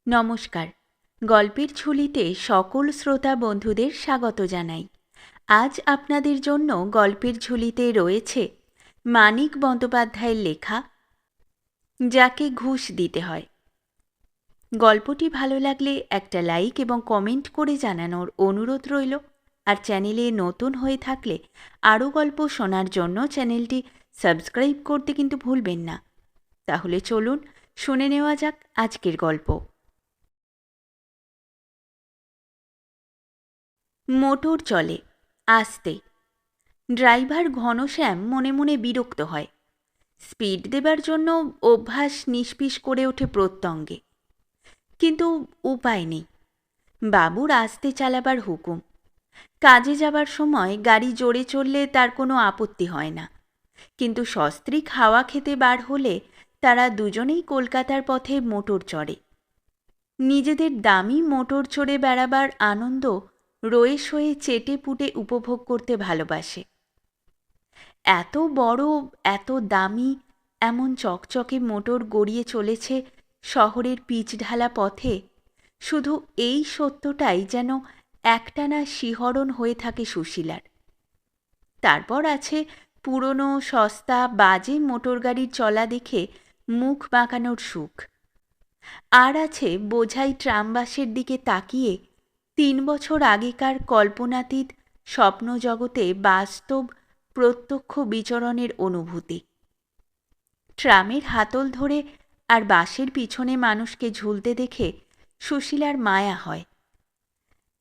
নমস্কার। গল্পের ঝুলিতে সকল শ্রোতা বন্ধুদের স্বাগত জানাই। আজ আপনাদের জন্য গল্পের ঝুলিতে রয়েছে মানিক বন্দ্যোপাধ্যায়ের লেখা যাকে ঘুষ দিতে হয়। গল্পটি ভালো লাগলে একটা লাইক এবং কমেন্ট করে জানানোর অনুরোধ রইল। আর চ্যানেলে নতুন হয়ে থাকলে আরও গল্প শোনার জন্য চ্যানেলটি সাবস্ক্রাইব করতে কিন্তু ভুলবেন না। তাহলে চলুন শুনে নেওয়া যাক আজকের গল্প। মোটর চলে আস্তে। ড্রাইভার ঘনশ্যাম মনে মনে বিরক্ত হয়। স্পিড দেবার জন্য অভ্যাস নিষ্পিস করে ওঠে প্রত্যঙ্গে, কিন্তু উপায় নেই। বাবুর আস্তে চালাবার হুকুম। কাজে যাবার সময় গাড়ি জোরে চললে তার কোনো আপত্তি হয় না, কিন্তু সস্ত্রীক হাওয়া খেতে বার হলে তারা দুজনেই কলকাতার পথে মোটর চড়ে। নিজেদের দামি মোটর চড়ে বেড়াবার আনন্দ রয়ে সয়ে চেটে পুটে উপভোগ করতে ভালোবাসে। এত বড়, এত দামি, এমন চকচকে মোটর গড়িয়ে চলেছে শহরের পিচঢালা পথে। শুধু এই সত্যটাই যেন একটানা শিহরণ হয়ে থাকে সুশীলার। তারপর আছে পুরনো সস্তা বাজে মোটর গাড়ির চলা দেখে মুখ বাঁকানোর সুখ। আর আছে বোঝাই ট্রামবাসের দিকে তাকিয়ে ৩ বছর আগেকার কল্পনাতীত স্বপ্নজগতে বাস্তব প্রত্যক্ষ বিচরণের অনুভূতি। ট্রামের হাতল ধরে আর বাসের পিছনে মানুষকে ঝুলতে দেখে সুশীলার মায়া হয়।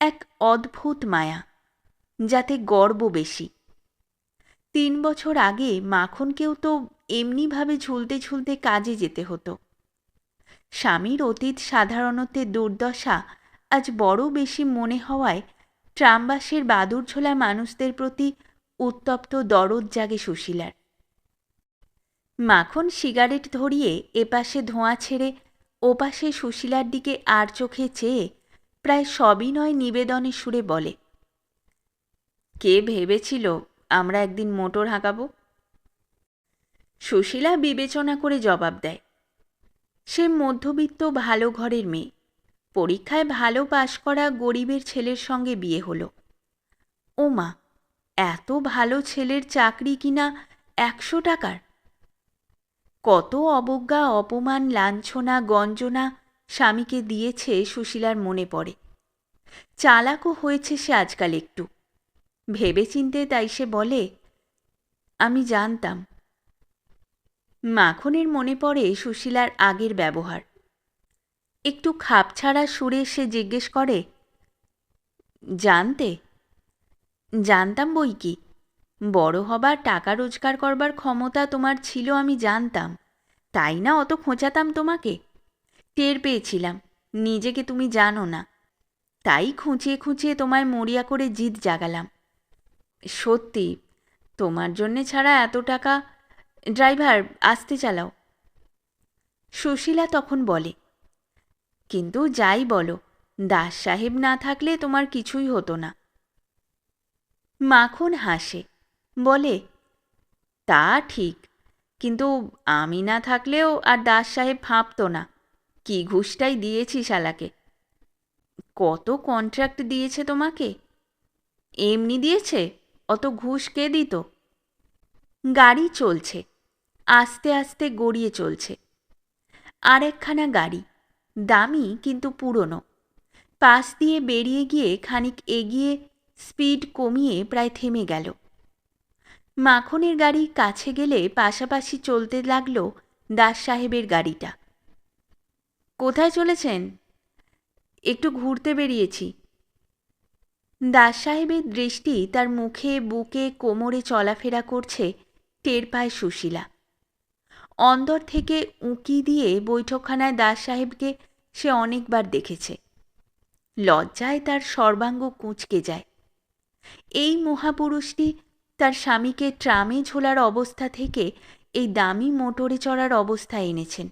এক অদ্ভুত মায়া, যাতে গর্ব বেশি। ৩ বছর আগে মাখনকেও তো এমনিভাবে ঝুলতে ঝুলতে কাজে যেতে হতো। স্বামীর অতীত সাধারণত্বের দুর্দশা আজ বড় বেশি মনে হওয়ায় ট্রামবাসের বাদুড়ঝোলা মানুষদের প্রতি উত্তপ্ত দরদ জাগে সুশীলার। মাখন সিগারেট ধরিয়ে এপাশে ধোঁয়া ছেড়ে ওপাশে সুশীলার দিকে আর চোখে চেয়ে প্রায় সবিনয় নিবেদনের সুরে বলে, কে ভেবেছিল আমরা একদিন মোটর হাঁকাবো? সুশীলা বিবেচনা করে জবাব দেয়, সে মধ্যবিত্ত ভালো ঘরের মেয়ে। পরীক্ষায় ভালো পাশ করা গরিবের ছেলের সঙ্গে বিয়ে হলো। ও মা, এত ভালো ছেলের চাকরি কিনা ১০০ টাকার! কত অবজ্ঞা, অপমান, লাঞ্ছনা, গঞ্জনা স্বামীকে দিয়েছে সুশীলার মনে পড়ে। চালাকও হয়েছে সে আজকাল একটু। ভেবেচিন্তে তাই সে বলে, আমি জানতাম। মাখনের মনে পড়ে সুশীলার আগের ব্যবহার। একটু খাপছাড়া সুরে সে জিজ্ঞেস করে, জানতে? জানতাম বই কি, বড় হবার, টাকা রোজগার করবার ক্ষমতা তোমার ছিল আমি জানতাম, তাই না অত খোঁচাতাম তোমাকে। টের পেয়েছিলাম নিজেকে তুমি জানো না, তাই খুঁচিয়ে খুঁচিয়ে তোমায় মরিয়া করে জিদ জাগালাম। সত্যি, তোমার জন্যে ছাড়া এত টাকা। ড্রাইভার, আস্তে চালাও। সুশীলা তখন বলে, কিন্তু যাই বলো, দাস সাহেব না থাকলে তোমার কিছুই হতো না। মাখন হাসে, বলে, তা ঠিক, কিন্তু আমি না থাকলেও আর দাস সাহেব ফাঁপত না। কি ঘুষটাই দিয়েছি শালাকে। কত কন্ট্রাক্ট দিয়েছে তোমাকে? এমনি দিয়েছে? অত ঘুষ কে দিত? গাড়ি চলছে, আস্তে আস্তে গড়িয়ে চলছে। আর একখানা গাড়ি, দামি কিন্তু পুরনো, পাশ দিয়ে বেরিয়ে গিয়ে খানিক এগিয়ে স্পিড কমিয়ে প্রায় থেমে গেল। মাখনের গাড়ি কাছে গেলে পাশাপাশি চলতে লাগলো দাস সাহেবের গাড়িটা। কোথায় চলেছেন? একটু ঘুরতে বেরিয়েছি। দাস সাহেবের দৃষ্টি তার মুখে, বুকে, কোমরে চলাফেরা করছে টের পায় সুশীলা। অন্দর থেকে উঁকি দিয়ে বৈঠকখানায় দাস সাহেবকে সে অনেকবার দেখেছে। লজ্জায় তার সর্বাঙ্গ কুঁচকে যায়। এই মহাপুরুষটি তার স্বামীকে ট্রামে ঝোলার অবস্থা থেকে এই দামি মোটরে চড়ার অবস্থা এনেছেন।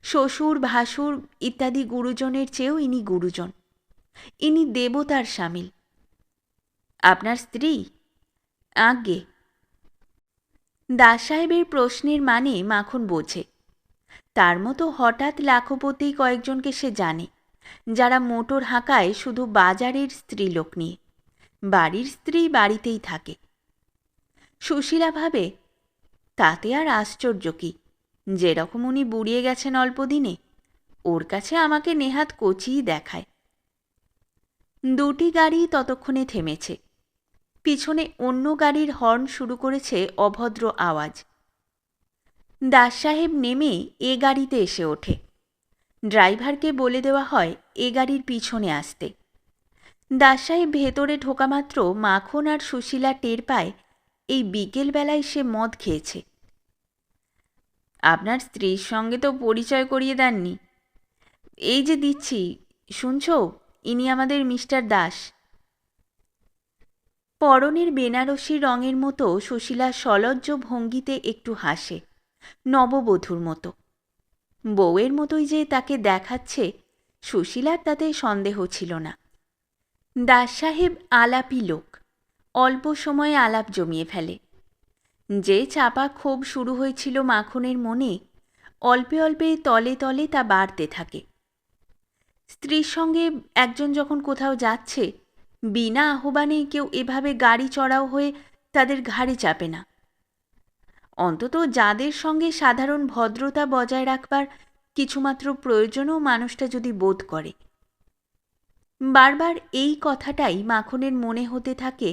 শ্বশুর, ভাসুর ইত্যাদি গুরুজনের চেয়েও ইনি গুরুজন। ইনি দেবতার সামিল। আপনার স্ত্রী? আজ্ঞে। দাস সাহেবের প্রশ্নের মানে মাখন বোঝে। তার মতো হঠাৎ লাখপতি কয়েকজনকে সে জানে, যারা মোটর হাঁকায় শুধু বাজারের স্ত্রীলোক নিয়ে, বাড়ির স্ত্রী বাড়িতেই থাকে। সুশীলা ভাবে, তাতে আর আশ্চর্য কি, যেরকম উনি বুড়িয়ে গেছেন অল্প দিনে, ওর কাছে আমাকে নেহাত কচিই দেখায়। দুটি গাড়ি ততক্ষণে থেমেছে। পিছনে অন্য গাড়ির হর্ন শুরু করেছে অভদ্র আওয়াজ। দাস সাহেব নেমে এ গাড়িতে এসে ওঠে। ড্রাইভারকে বলে দেওয়া হয় এ গাড়ির পিছনে আসতে। দাস সাহেব ভেতরে ঢোকা মাত্র মাখন আর সুশীলা টের পায় এই বিকেলবেলায় সে মদ খেয়েছে। আপনার স্ত্রীর সঙ্গে তো পরিচয় করিয়ে দেননি। এই যে দিচ্ছি, শুনছ, ইনি আমাদের মিস্টার দাস। পরনের বেনারসি রঙের মতো সুশীলা সলজ্জ ভঙ্গিতে একটু হাসে, নববধূর মতো। বউয়ের মতোই যে তাকে দেখাচ্ছে, সুশীলার তাতে সন্দেহ ছিল না। দাস সাহেব আলাপি লোক, অল্প সময়ে আলাপ জমিয়ে ফেলে। যে চাপা ক্ষোভ শুরু হয়েছিল মাখনের মনে, অল্পে অল্পে তলে তলে তা বাড়তে থাকে। স্ত্রীর সঙ্গে একজন যখন কোথাও যাচ্ছে, বিনা আহ্বানে কেউ এভাবে গাড়ি চড়াও হয়ে তাদের ঘাড়ে চাপে না। অন্তত যাদের সঙ্গে সাধারণ ভদ্রতা বজায় রাখবার কিছুমাত্র প্রয়োজনও মানুষটা যদি বোধ করে। বারবার এই কথাটাই মাখনের মনে হতে থাকে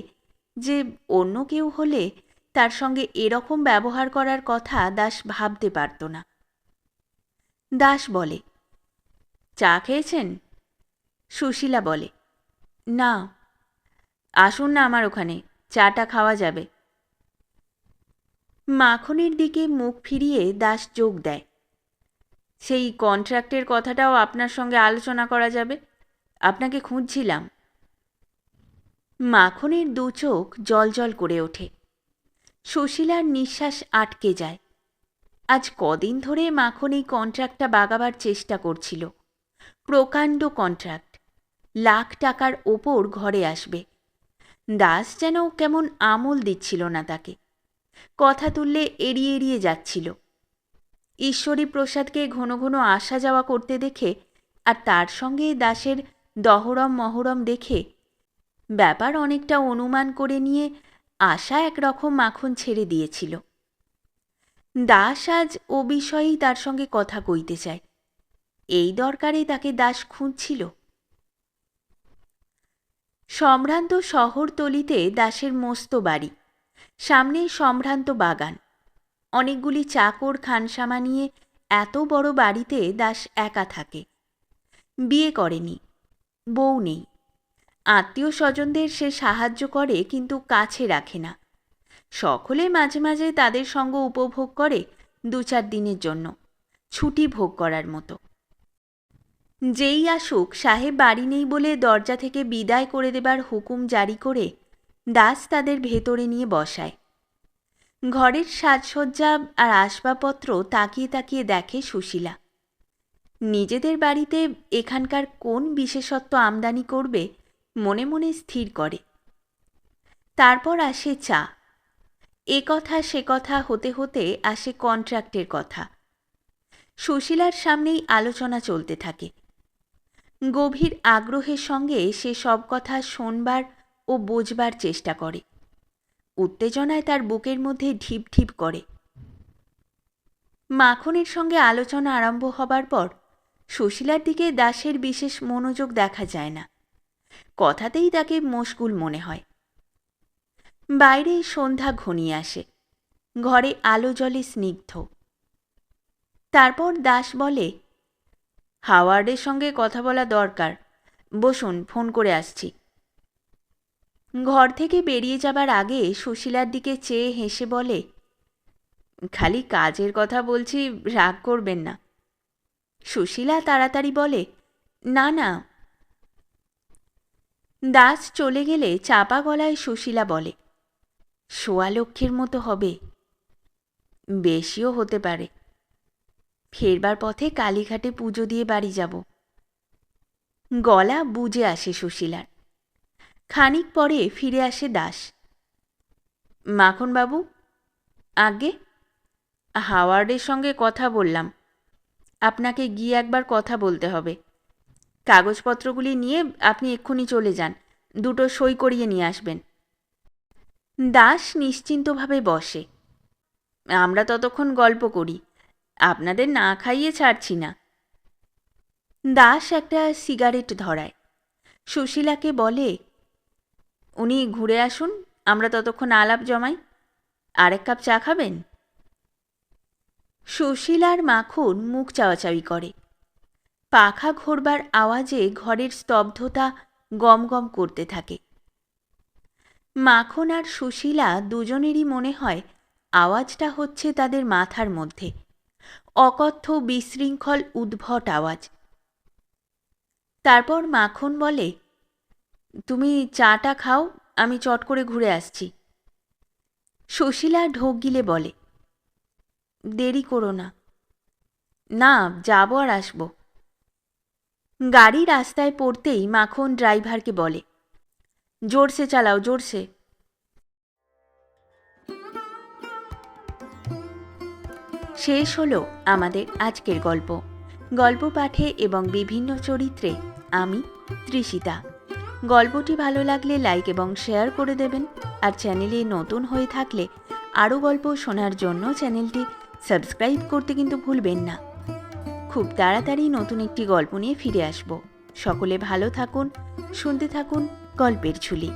যে অন্য কেউ হলে তার সঙ্গে এরকম ব্যবহার করার কথা দাস ভাবতে পারত না। দাস বলে, চা খেয়েছেন? সুশীলা বলে, না। আসুন না আমার ওখানে, চাটা খাওয়া যাবে। মাখনের দিকে মুখ ফিরিয়ে দাস যোগ দেয়, সেই কন্ট্রাক্টের কথাটাও আপনার সঙ্গে আলোচনা করা যাবে, আপনাকে খুঁজছিলাম। মাখনের দু চোখ জলজল করে ওঠে। সুশীলার নিঃশ্বাস আটকে যায়। আজ কদিন ধরে মাখন এই কন্ট্রাক্টটা বাগাবার চেষ্টা করছিল। প্রকাণ্ড কন্ট্রাক্ট, লাখ টাকার ওপর ঘরে আসবে। দাস যেন কেমন আমল দিচ্ছিল না তাকে, কথা তুললে এড়িয়ে এড়িয়ে যাচ্ছিল। ঈশ্বরী প্রসাদকে ঘন ঘন আসা যাওয়া করতে দেখে আর তার সঙ্গে দাসের দহরম মহরম দেখে ব্যাপার অনেকটা অনুমান করে নিয়ে আশা একরকম মাখন ছেড়ে দিয়েছিল। দাস আজ ও বিষয়েই তার সঙ্গে কথা কইতে চায়। এই দরকারে তাকে দাস খুঁজছিল। সম্ভ্রান্ত শহরতলিতে দাসের মস্ত বাড়ি, সামনে সম্ভ্রান্ত বাগান, অনেকগুলি চাকর খানসামা নিয়ে এত বড় বাড়িতে দাস একা থাকে। বিয়ে করেনি, বউ নেই। আত্মীয় স্বজনদের সে সাহায্য করে, কিন্তু কাছে রাখে না। সকলে মাঝে মাঝে তাদের সঙ্গ উপভোগ করে 2-4 দিনের জন্য, ছুটি ভোগ করার মতো। যেই আসুক, সাহেব বাড়ি নেই বলে দরজা থেকে বিদায় করে দেবার হুকুম জারি করে দাস তাদের ভেতরে নিয়ে বসায়। ঘরের সাজসজ্জা আর আসবাবপত্র তাকিয়ে তাকিয়ে দেখে সুশীলা। নিজেদের বাড়িতে এখানকার কোন বিশেষত্ব আমদানি করবে মনে মনে স্থির করে। তারপর আসে চা। এ কথা সে কথা হতে হতে আসে কন্ট্রাক্টের কথা। সুশীলার সামনেই আলোচনা চলতে থাকে। গভীর আগ্রহের সঙ্গে সে সব কথা শোনবার ও বোঝবার চেষ্টা করে। উত্তেজনায় তার বুকের মধ্যে ঢিপ ঢিপ করে। মাখনের সঙ্গে আলোচনা আরম্ভ হবার পর সুশীলার দিকে দাসের বিশেষ মনোযোগ দেখা যায় না। কথাতেই তাকে মশগুল মনে হয়। বাইরে সন্ধ্যা ঘনিয়ে আসে, ঘরে আলো জ্বলে স্নিগ্ধ। তারপর দাস বলে, হাওয়ার্ডের সঙ্গে কথা বলা দরকার, বসুন, ফোন করে আসছি। ঘর থেকে বেরিয়ে যাবার আগে সুশীলার দিকে চেয়ে হেসে বলে, খালি কাজের কথা বলছি, রাগ করবেন না। সুশীলা তাড়াতাড়ি বলে, না না। দাস চলে গেলে চাপা গলায় সুশীলা বলে, 1.25 লক্ষের মতো হবে, বেশিও হতে পারে। ফেরবার পথে কালীঘাটে পুজো দিয়ে বাড়ি যাব। গলা বুজে আসে সুশীলার। খানিক পরে ফিরে আসে দাস। মাখনবাবু? আজ্ঞে? হাওয়ার্ডের সঙ্গে কথা বললাম, আপনাকে গিয়ে একবার কথা বলতে হবে। কাগজপত্রগুলি নিয়ে আপনি এক্ষুনি চলে যান, দুটো সই করিয়ে নিয়ে আসবেন। দাস নিশ্চিন্তভাবে বসে। আমরা ততক্ষণ গল্প করি, আপনাদের না খাইয়ে ছাড়ছি না। দাস একটা সিগারেট ধরায়। সুশীলাকে বলে, উনি ঘুরে আসুন, আমরা ততক্ষণ আলাপ জমাই। আরেক কাপ চা খাবেন? সুশীলার মাখন মুখ চাওয়াচাওয়ি করে। পাখা ঘোরবার আওয়াজে ঘরের স্তব্ধতা গম গম করতে থাকে। মাখন আর সুশীলা দুজনেরই মনে হয় আওয়াজটা হচ্ছে তাদের মাথার মধ্যে, অকথ্য বিশৃঙ্খল উদ্ভট আওয়াজ। তারপর মাখন বলে, তুমি চাটা খাও, আমি চট করে ঘুরে আসছি। সুশীলা ঢোক গিলে বলে, দেরি করো না। না, যাবো আর আসবো। গাড়ি রাস্তায় পড়তেই মাখন ড্রাইভারকে বলে, জোরসে চালাও, জোরসে। শেষ হলো আমাদের আজকের গল্প। গল্প পাঠে এবং বিভিন্ন চরিত্রে আমি তৃষিতা। গল্পটি ভালো লাগলে লাইক এবং শেয়ার করে দেবেন। আর চ্যানেলে নতুন হয়ে থাকলে আরও গল্প শোনার জন্য চ্যানেলটি সাবস্ক্রাইব করতে কিন্তু ভুলবেন না। খুব তাড়াতাড়ি নতুন একটি গল্প নিয়ে ফিরে আসব। সকলে ভালো থাকুন, শুনতে থাকুন গল্পের ঝুলি।